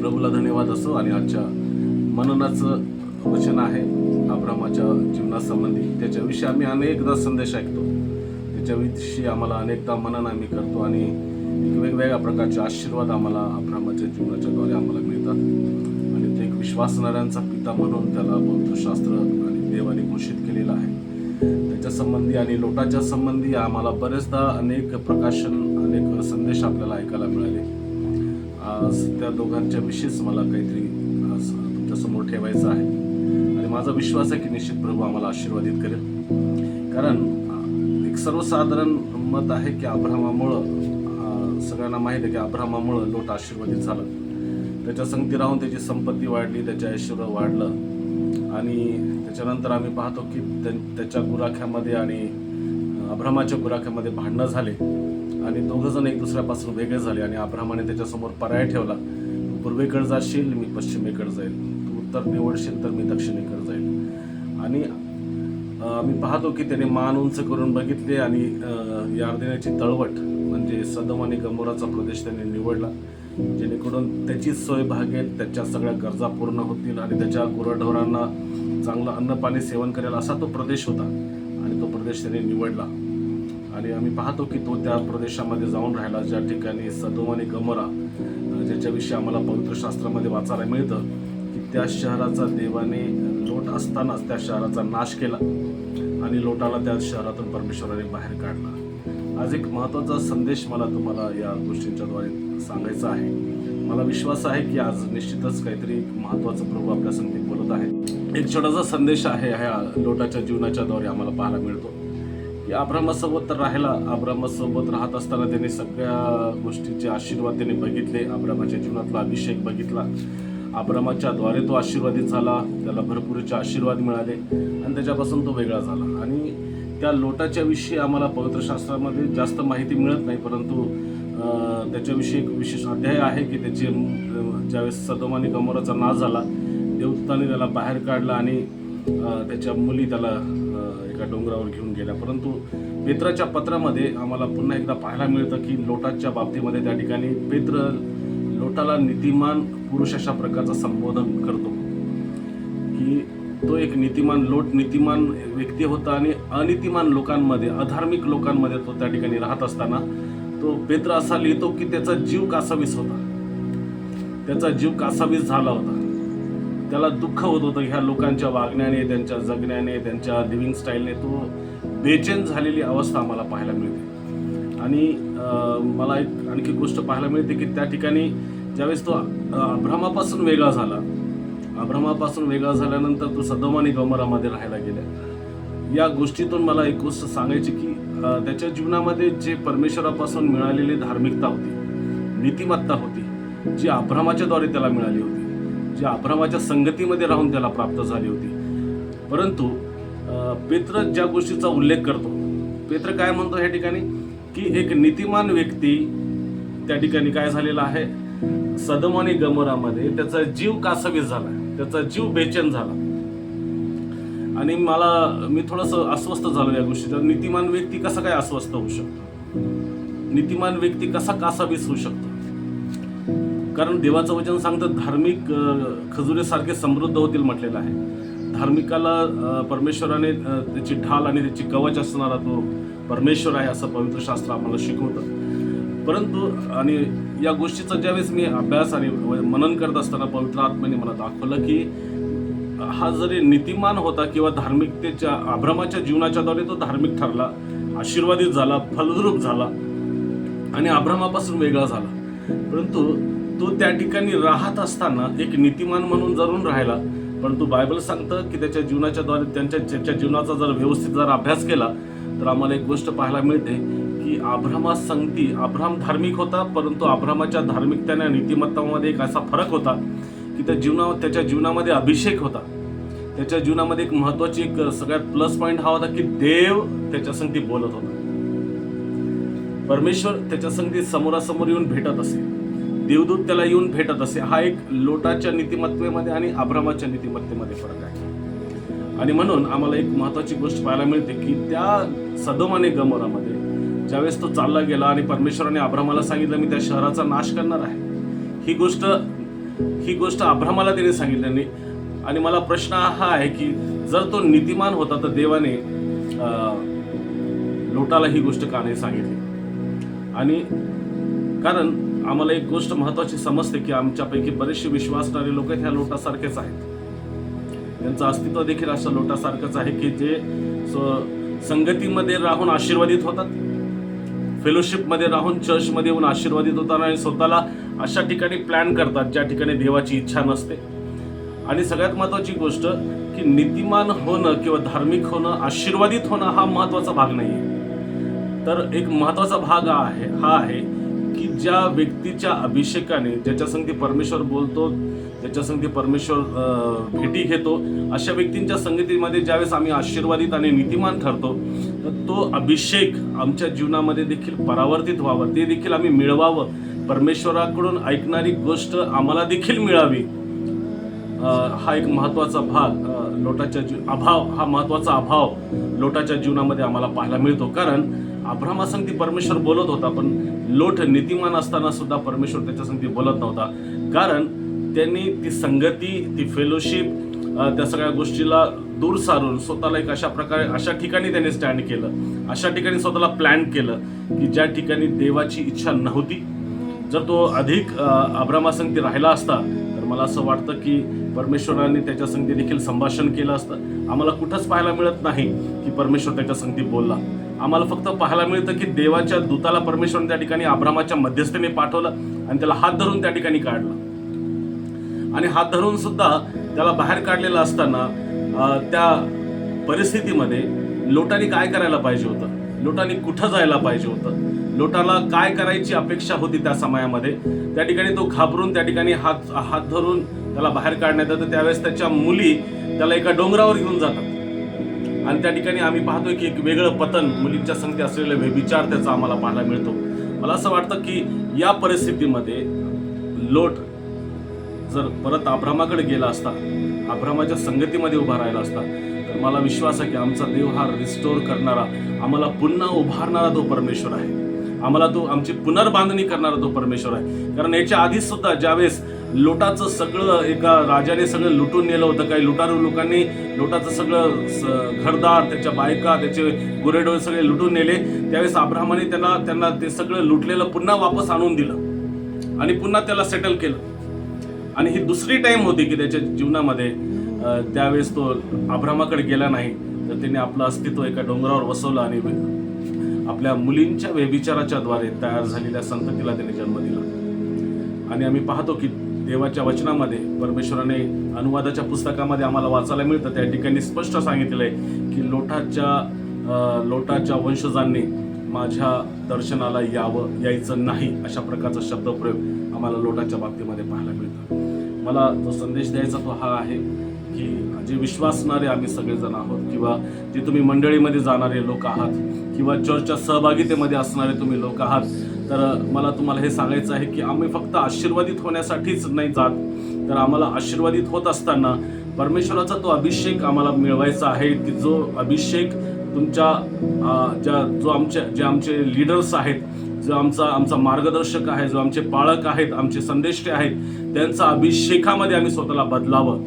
प्रभूला धन्यवाद असो. आणि आजच्या मननाचं वचन आहे अब्रामाच्या जीवनासंबंधी. त्याच्याविषयी आम्ही अनेकदा संदेश ऐकतो, त्याच्याविषयी आम्हाला अनेकदा मनन आम्ही करतो आणि वेगवेगळ्या प्रकारचे आशीर्वाद आम्हाला अब्रामाच्या जीवनाच्याद्वारे आम्हाला मिळतात. आणि ते एक विश्वासणाऱ्यांचा पिता म्हणून त्याला पवित्रशास्त्र आणि देवाने घोषित केलेलं आहे. त्याच्या संबंधी आणि लोटाच्या संबंधी आम्हाला बरेचदा अनेक प्रकाशन, अनेक संदेश आपल्याला ऐकायला मिळाले. आज त्या दोघांच्या विषयीच मला काहीतरी आज तुमच्यासमोर ठेवायचं आहे आणि माझा विश्वास आहे की निश्चित प्रभू आम्हाला आशीर्वादित करेल. कारण एक सर्वसाधारण मत आहे की अब्रामामुळं, सगळ्यांना माहीत आहे की अब्रामामुळं लोट आशीर्वादित झाला. त्याच्या संगती राहून त्याची संपत्ती वाढली, त्याच्या ऐश्वर्य वाढलं. आणि त्याच्यानंतर आम्ही पाहतो की त्याच्या गुराख्यामध्ये आणि अब्रामाच्या गुराख्यामध्ये भांडणं झाले आणि दोघंजण एक दुसऱ्यापासून वेगळे झाले. आणि अब्रामाने त्याच्यासमोर पर्याय ठेवला, पूर्वेकडे जाशील मी पश्चिमेकडे जाईल, तू उत्तर निवडशील तर मी दक्षिणेकडे जाईल. आणि आम्ही पाहतो की त्याने मान उंच करून बघितले आणि यार्देनाची तळवट म्हणजे सदोम आणि गमोराचा प्रदेश त्याने निवडला, जेणेकरून त्याची सोय भागेल, त्याच्या सगळ्या गरजा पूर्ण होतील आणि त्याच्या गुराढोरांना चांगलं अन्न पाणी सेवन करेल असा तो प्रदेश होता. आणि तो प्रदेश त्याने निवडला. आणि आम्ही पाहतो की तो त्या प्रदेशामध्ये जाऊन राहिला ज्या ठिकाणी सदोम आणि गमोरा, ज्याच्याविषयी आम्हाला पवित्र शास्त्रामध्ये वाचायला मिळतं की त्या शहराचा देवाने लोट असतानाच त्या शहराचा नाश केला आणि लोटाला त्या शहरातून परमेश्वराने बाहेर काढला. आज एक महत्त्वाचा संदेश मला तुम्हाला या गोष्टींच्याद्वारे सांगायचा आहे. मला विश्वास आहे की आज निश्चितच काहीतरी महत्त्वाचं प्रभू आपल्या संगीत बोलत आहे. एक छोटासा संदेश आहे ह्या लोटाच्या जीवनाच्याद्वारे आम्हाला पाहायला मिळतो की अब्रामासोबत तर राहिला. अब्रामासोबत राहत असताना त्यांनी सगळ्या गोष्टीचे आशीर्वाद त्यांनी बघितले. अब्रामाच्या जीवनातला अभिषेक बघितला. अब्रामाच्याद्वारे तो आशीर्वादित झाला, त्याला भरपूरचे आशीर्वाद मिळाले आणि त्याच्यापासून तो वेगळा झाला. आणि त्या लोटाच्या विषयी आम्हाला पवित्र शास्त्रामध्ये जास्त माहिती मिळत नाही, परंतु त्याच्याविषयी एक विशेष अध्याय आहे की त्याचे ज्यावेळेस सदोम आणि गमोराचा नाश झाला, देवदूताने त्याला बाहेर काढला आणि त्याच्या मुली त्याला एका डोंगरावर घेऊन गेल्या. परंतु पेत्राच्या पत्रामध्ये आम्हाला पुन्हा एकदा पाहायला मिळतं की लोटाच्या बाबतीमध्ये त्या ठिकाणी पेत्र लोटाला नीतिमान पुरुष अशा प्रकारचं संबोधन करतो की तो एक नीतिमान, लोट नीतिमान व्यक्ती होता आणि अनीतिमान लोकांमध्ये, अधार्मिक लोकांमध्ये तो त्या ठिकाणी राहत असताना तो पेत्र असा लिहितो की त्याचा जीव कासावीस होता, त्याचा जीव कासावीस झाला होता. त्याला दुःख होत होतं ह्या लोकांच्या वागण्याने, त्यांच्या जगण्याने, त्यांच्या लिव्हिंग स्टाईलने तो बेचैन झालेली अवस्था आम्हाला पाहायला मिळते. आणि मला एक आणखी गोष्ट पाहायला मिळते की त्या ठिकाणी ज्यावेळेस तो अब्रामापासून वेगळा झाला, अब्रामापासून वेगळा झाल्यानंतर तो सदोम आणि गमोरामध्ये राहायला गेला. या गोष्टीतून मला एक गोष्ट सांगायची की त्याच्या जीवनामध्ये जे परमेश्वरापासून मिळालेली धार्मिकता होती, नीतिमत्ता होती, जी अब्रामाच्याद्वारे त्याला मिळाली होती, जी अब्रामाच्या संगतीमध्ये राहून त्याला प्राप्त झाली होती. परंतु पेत्र ज्या गोष्टीचा उल्लेख करतो, पेत्र काय म्हणतो या ठिकाणी की एक नीतिमान व्यक्ती त्या ठिकाणी काय झालेला आहे, सदोम आणि गमोरामध्ये त्याचा जीव कासावीस झाला, त्याचा जीव बेचैन झाला. आणि मी थोडंसं अस्वस्थ झालो या गोष्टीचा. नीतिमान व्यक्ती कसा काय अस्वस्थ होऊ शकतो, नीतिमान व्यक्ती कसा कासावीस होऊ शकतो? कारण देवाचं वचन सांगतं धार्मिक खजुरेसारखे समृद्ध होतील म्हटलेलं आहे. धार्मिकाला परमेश्वराने त्याची ढाल आणि त्याची कवच असणारा तो परमेश्वर आहे असं पवित्र शास्त्र आम्हाला शिकवतं. परंतु आणि या गोष्टीचा ज्यावेळेस मी अभ्यास आणि मनन करत असताना पवित्र आत्म्याने मला दाखवलं की हा जरी नीतिमान होता किंवा धार्मिकतेच्या अब्रामाच्या जीवनाच्याद्वारे तो धार्मिक ठरला, आशीर्वादित झाला, फलद्रूप झाला आणि अब्रामापासून वेगळा झाला, परंतु तो त्या ठिकाणी राहत असताना एक नीतिमान म्हणून जरून राहिला. परंतु बायबल सांगतं की त्याच्या जीवनाच्याद्वारे त्याच्या जीवनाचा जर व्यवस्थित जर अभ्यास केला तर आम्हाला एक गोष्ट पाहायला मिळते की अब्रामास संगती, अब्राम धार्मिक होता, परंतु अब्रामाच्या धार्मिकतेने आणि नीतिमत्तामध्ये एक असा फरक होता की त्याच्या जीवनामध्ये अभिषेक होता. त्याच्या जीवनामध्ये एक महत्वाची एक सगळ्यात प्लस पॉईंट हा होता की देव त्याच्या संगती बोलत होता, परमेश्वर त्याच्या संगती समोरासमोर येऊन भेटत असे, देवदूत त्याला येऊन भेटत असे. हा एक लोटाच्या नीतिमत्तेमध्ये आणि अब्रामाच्या नीतिमत्तेमध्ये फरक आहे. आणि म्हणून आम्हाला एक महत्वाची गोष्ट पाहायला मिळते की त्या सदोम आणि गमोरामध्ये ज्यावेळेस तो चालला गेला आणि परमेश्वराने अब्रामाला सांगितलं मी त्या शहराचा नाश करणार आहे, ही गोष्ट ही गोष्ट अब्रामाला त्याने सांगितली नाही. आणि मला प्रश्न हा आहे की जर तो नीतिमान होता तर देवाने लोटाला ही गोष्ट का नाही सांगितली. आणि कारण आम्हाला एक गोष्ट महत्वाची समजते की आमच्यापैकी बरेचसे विश्वासणारे लोक ह्या लोटासारखेच आहेत. त्यांचं अस्तित्व देखील अशा लोटासारखंच आहे की जे संगतीमध्ये राहून आशीर्वादित होतात, फेलोशिपमध्ये राहून चर्चमध्ये येऊन आशीर्वादित होतात आणि स्वतःला अशा ठिकाणी प्लॅन करतात ज्या ठिकाणी देवाची इच्छा नसते. आणि सगळ्यात महत्वाची गोष्ट की नीतिमान होणं किंवा धार्मिक होणं, आशीर्वादित होणं हा महत्वाचा भाग नाही आहे. तर एक महत्वाचा भाग हा आहे की ज्या व्यक्तीच्या अभिषेकाने, ज्याच्या संगती परमेश्वर बोलतो, ज्याच्या संगती परमेश्वर भेटी घेतो, अशा व्यक्तींच्या संगतीमध्ये ज्यावेळेस आम्ही आशीर्वादित आणि नीतिमान ठरतो तर तो अभिषेक आमच्या जीवनामध्ये देखील परावर्तित व्हावं, ते देखील आम्ही मिळवावं, परमेश्वराकडून ऐकणारी गोष्ट आम्हाला देखील मिळावी. हा एक महत्वाचा भाग हा महत्वाचा अभाव लोटाच्या जीवनामध्ये आम्हाला पाहायला मिळतो. कारण अब्रामासंगती परमेश्वर बोलत होता, पण लोट नीतिमान असताना सुद्धा परमेश्वर त्याच्या संगती बोलत नव्हता. कारण त्यांनी ती संगती, ती फेलोशिप, त्या सगळ्या गोष्टीला दूर सारून स्वतःला एक अशा ठिकाणी त्यांनी स्टँड केलं, अशा ठिकाणी स्वतःला प्लॅन केलं की ज्या ठिकाणी देवाची इच्छा नव्हती. जर तो अधिक अब्रामासंगती राहिला असता तर मला असं वाटतं की परमेश्वराने त्याच्या संगती देखील संभाषण केलं असतं. आम्हाला कुठंच पाहायला मिळत नाही की परमेश्वर त्याच्या संगती बोलला. आम्हाला फक्त पाहायला मिळतं की देवाच्या दूताला परमेश्वराने त्या ठिकाणी अब्रामाच्या मध्यस्थीने पाठवलं आणि त्याला हात धरून त्या ठिकाणी काढलं. आणि हात धरून सुद्धा त्याला बाहेर काढलेलं असताना त्या परिस्थितीमध्ये लोटाने काय करायला पाहिजे होतं, लोटाने कुठं जायला पाहिजे होतं, लोटाला काय करायची अपेक्षा होती त्या समयामध्ये. त्या ठिकाणी तो घाबरून त्या ठिकाणी हात धरून त्याला बाहेर काढण्यात येतं. त्यावेळेस त्याच्या मुली त्याला एका डोंगरावर घेऊन जातात आणि त्या ठिकाणी आम्ही पाहतोय की एक वेगळं पतन, मुलींच्या संगती असलेले व्यभिचार त्याचा आम्हाला पाहायला मिळतो. मला असं वाटतं की या परिस्थितीमध्ये लोट जर परत अब्रामाकडे गेला असता, अब्रामाच्या संगतीमध्ये उभा राहिला असता, तर मला विश्वास आहे की आमचा देव हा रिस्टोर करणारा, आम्हाला पुन्हा उभारणारा तो परमेश्वर आहे. आम्हाला तो आमची पुनर्बांधणी करणारा तो परमेश्वर आहे. कारण याच्या आधीच सुद्धा ज्यावेळेस लोटाचं सगळं एका राजाने सगळं लुटून नेलं होतं, काही लुटारू लोकांनी लोटाचं सगळं घरदार, त्याच्या बायका, त्याचे गुरेढोरे सगळे लुटून नेले, त्यावेळेस अब्रामाने त्यांना ते सगळं लुटलेलं पुन्हा वापस आणून दिलं आणि पुन्हा त्याला सेटल केलं. आणि ही दुसरी टाइम होती की त्याच्या जीवनामध्ये त्यावेळेस तो अब्रामाकडे गेला नाही, तर त्याने आपलं अस्तित्व एका डोंगरावर वसवलं आणि आपल्या मुलींच्या व्यभिचाराच्या द्वारे तयार झालेल्या संततीला त्याने जन्म दिला. आणि आम्ही पाहतो की देवाच्या वचनामध्ये, परमेश्वराने अनुवादाच्या पुस्तकामध्ये आम्हाला वाचायला मिळतं, त्या ठिकाणी स्पष्ट सांगितलेलं आहे की लोटाच्या वंशजांनी माझ्या दर्शनाला यायचं नाही, अशा प्रकारचा शब्दप्रयोग आम्हाला लोटाच्या बाबतीमध्ये पाहायला मिळतं. मला जो संदेश द्यायचा तो हा आहे की जे विश्वासणारे आम्ही सगळेजण आहोत, किंवा जे तुम्ही मंडळीमध्ये जाणारे लोक आहात, किंवा चर्चच्या सहभागितेमध्ये असणारे तुम्ही लोक आहात, तर मला तुम्हाला हे सांगायचं आहे की आम्ही फक्त आशीर्वादित होण्यासाठीच नाही जात, तर आम्हाला आशीर्वादित होत असताना परमेश्वराचा तो अभिषेक आम्हाला मिळवायचा आहे की जो अभिषेक जे आमचे लीडर्स आहेत, जो आमचा मार्गदर्शक आहे, जो आमचे पाळक आहेत, आमचे संदेष्टे आहेत, त्यांचा अभिषेकामध्ये आम्ही स्वतःला बदलावं.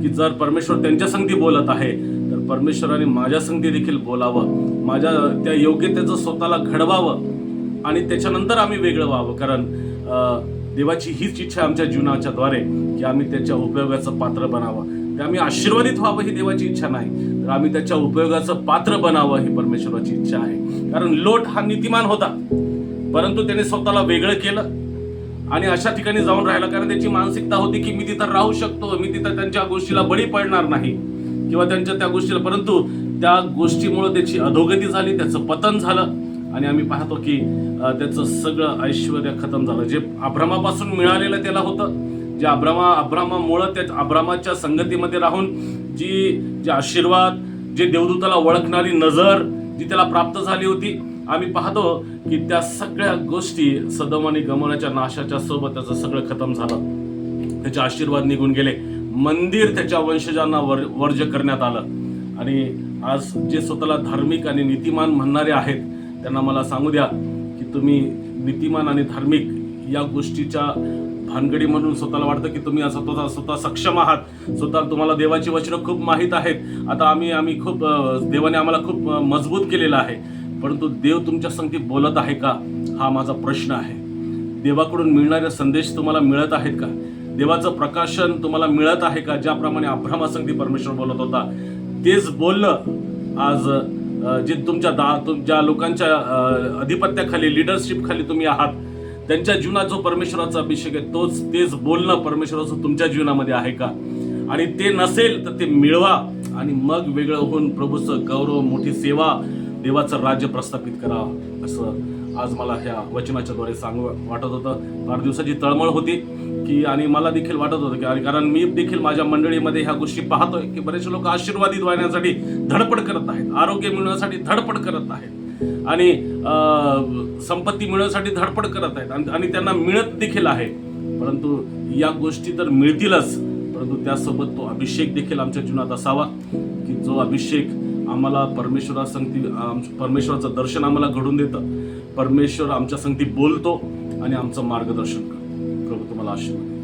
की जर परमेश्वर त्यांच्या संगती बोलत आहे तर परमेश्वराने माझ्या संगती देखील बोलावं, माझ्या त्या योग्यतेचं स्वतःला घडवावं आणि त्याच्यानंतर आम्ही वेगळं व्हावं. कारण देवाची हीच इच्छा आमच्या जीवनाच्या द्वारे की आम्ही त्याच्या उपयोगाचं पात्र बनावं. ते आम्ही आशीर्वादित व्हावं ही देवाची इच्छा नाही, तर आम्ही त्याच्या उपयोगाचं पात्र बनावं ही परमेश्वराची इच्छा आहे. कारण लोट हा नीतिमान होता, परंतु त्याने स्वतःला वेगळं केलं आणि अशा ठिकाणी जाऊन राहिला. कारण त्याची मानसिकता होती की मी तिथं राहू शकतो, मी तिथं त्यांच्या गोष्टीला बळी पडणार नाही किंवा त्यांच्या त्या गोष्टीला, परंतु त्या गोष्टीमुळे त्याची अधोगती झाली, त्याचं पतन झालं आणि आम्ही पाहतो की त्याचं सगळं ऐश्वर्य खतम झालं. जे अब्रामापासून मिळालेलं त्याला होतं, जे अब्रामामुळं त्या अब्रामाच्या संगतीमध्ये राहून जे आशीर्वाद, जे देवदूताला ओळखणारी नजर जी त्याला प्राप्त झाली होती, आम्ही पाहतो की त्या सगळ्या गोष्टी सदोम आणि गमोराच्या नाशाच्या सोबत त्याचं सगळं खतम झालं. त्याचे आशीर्वाद निघून गेले, मंदिर त्याच्या वंशजांना वर्ज करण्यात आलं. आणि आज जे स्वतःला धार्मिक आणि नीतिमान म्हणणारे आहेत त्यांना मला सांगू द्या की तुम्ही नीतिमान आणि धार्मिक या गोष्टीच्या भानगडी म्हणून स्वतःला वाटतं की तुम्ही स्वतः सक्षम आहात, स्वतः तुम्हाला देवाची वचनं खूप माहीत आहेत, आता आम्ही खूप देवाने आम्हाला खूप मजबूत केलेलं आहे. परंतु देव तुमच्या संगती बोलत आहे का, हा माझा प्रश्न आहे. देवाकडून मिळणारे संदेश तुम्हाला मिळत आहेत का? देवाचं प्रकाशन तुम्हाला मिळत आहे का? ज्याप्रमाणे अब्रामासंगती परमेश्वर बोलत होता तेच बोलणं आज जे ज्या लोकांच्या अधिपत्याखाली, लिडरशिप खाली तुम्ही आहात, त्यांच्या जीवनात जो परमेश्वराचा अभिषेक आहे तेच बोलणं परमेश्वराचं तुमच्या जीवनामध्ये आहे का? आणि ते नसेल तर ते मिळवा आणि मग वेगळं होऊन प्रभूचं गौरव, मोठी सेवा, देवाचं राज्य प्रस्थापित करा, असं आज मला ह्या वचनाच्या द्वारे वाटत होतं. फार दिवसाची तळमळ होती की, आणि मला देखील वाटत होतं की, कारण मी देखील माझ्या मंडळीमध्ये ह्या गोष्टी पाहतोय की बरेच लोक आशीर्वादित होण्यासाठी धडपड करत आहेत, आरोग्य मिळवण्यासाठी धडपड करत आहेत, आणि संपत्ती मिळवण्यासाठी धडपड करत आहेत, आणि त्यांना मिळत देखील आहे. परंतु या गोष्टी तर मिळतीलच, परंतु त्यासोबत तो अभिषेक देखील आमच्या जीवनात असावा की जो अभिषेक आम्हाला परमेश्वराचं दर्शन आम्हाला घडून देतं, परमेश्वर आमच्या संगती बोलतो आणि आमचं मार्गदर्शन करतो. प्रभू तुम्हाला आशीर्वाद.